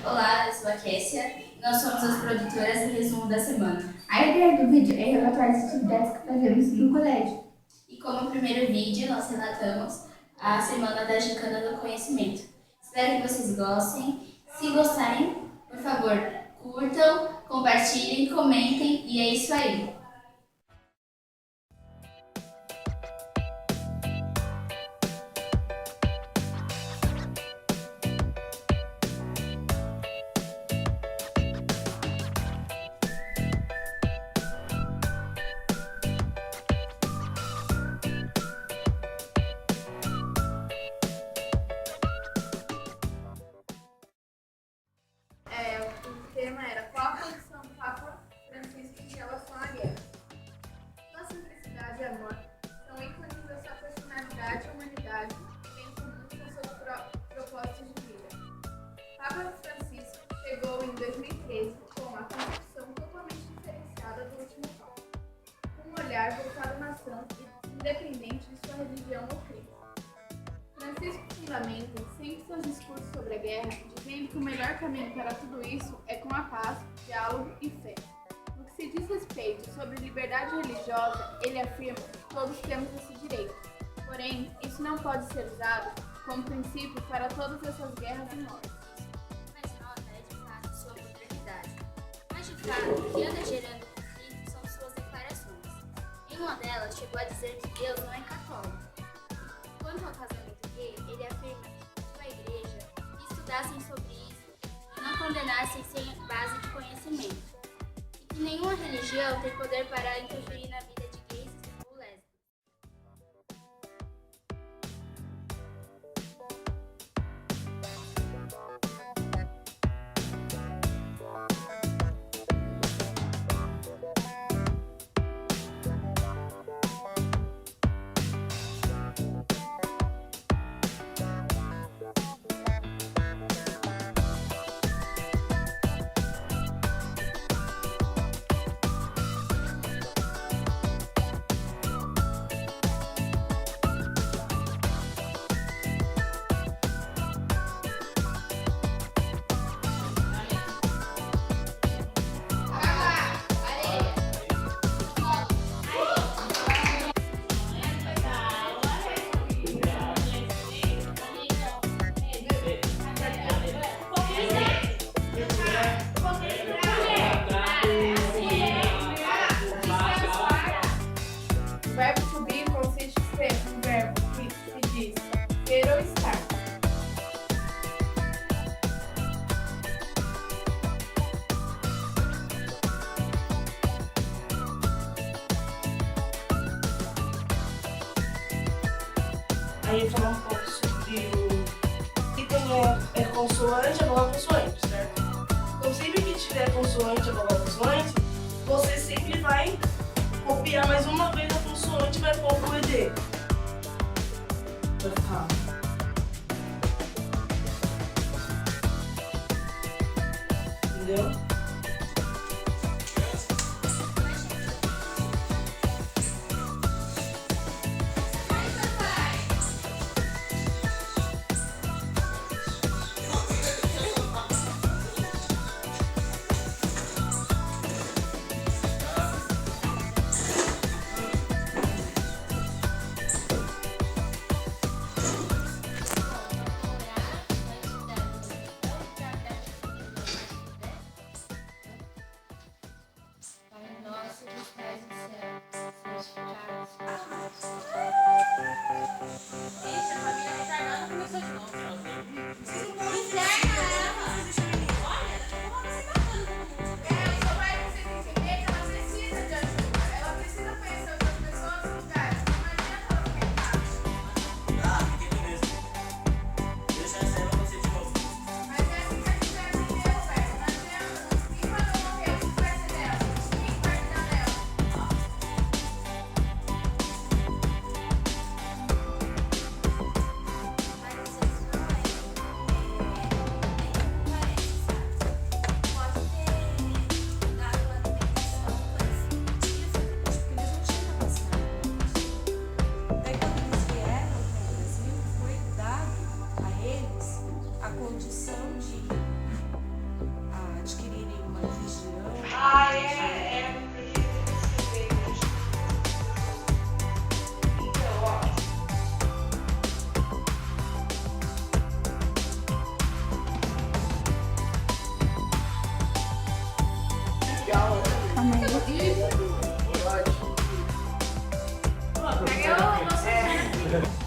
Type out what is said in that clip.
Olá, eu sou a Kessia e nós somos as produtoras do resumo da semana. A ideia do vídeo é relatar as atividades que fazemos no colégio. E como primeiro vídeo, nós relatamos a Semana da Gincana do Conhecimento. Espero que vocês gostem. Se gostarem, por favor, curtam, compartilhem, comentem e é isso aí. O tema era qual a posição do Papa Francisco em relação à guerra. Sua simplicidade e amor são ícones da sua personalidade e humanidade, bem como com seus propósitos de vida. Papa Francisco chegou em 2013 com a concepção totalmente diferenciada do último Papa, com um olhar voltado à nação e independente de sua religião ou credo. Francisco fundamenta sempre seus discursos sobre a guerra, dizendo que o melhor caminho para tudo isso é com a paz, diálogo e fé. No que se diz respeito sobre liberdade religiosa, ele afirma que todos temos esse direito. Porém, isso não pode ser usado como princípio para todas essas guerras e mortes. Mais nota é de fato sua modernidade, mas de fato o que anda gerando conflito são suas declarações. Em uma delas, chegou a dizer que Deus não é católico. Quanto ao casamento gay, ele afirma que sua igreja estudassem sobre isso e não condenassem sem base de conhecimento, e que nenhuma religião tem poder para interferir na vida de gays ou lésbicas. O verbo to be consiste em ser um verbo que se diz ser ou estar. Aí falar um pouco sobre o que tem consoante, a vogal consoante, certo? Então sempre que tiver consoante, a vogal consoante, você sempre vai copiar mais uma vez a consoante e vai pôr pro ED. Vai ficar. Entendeu? já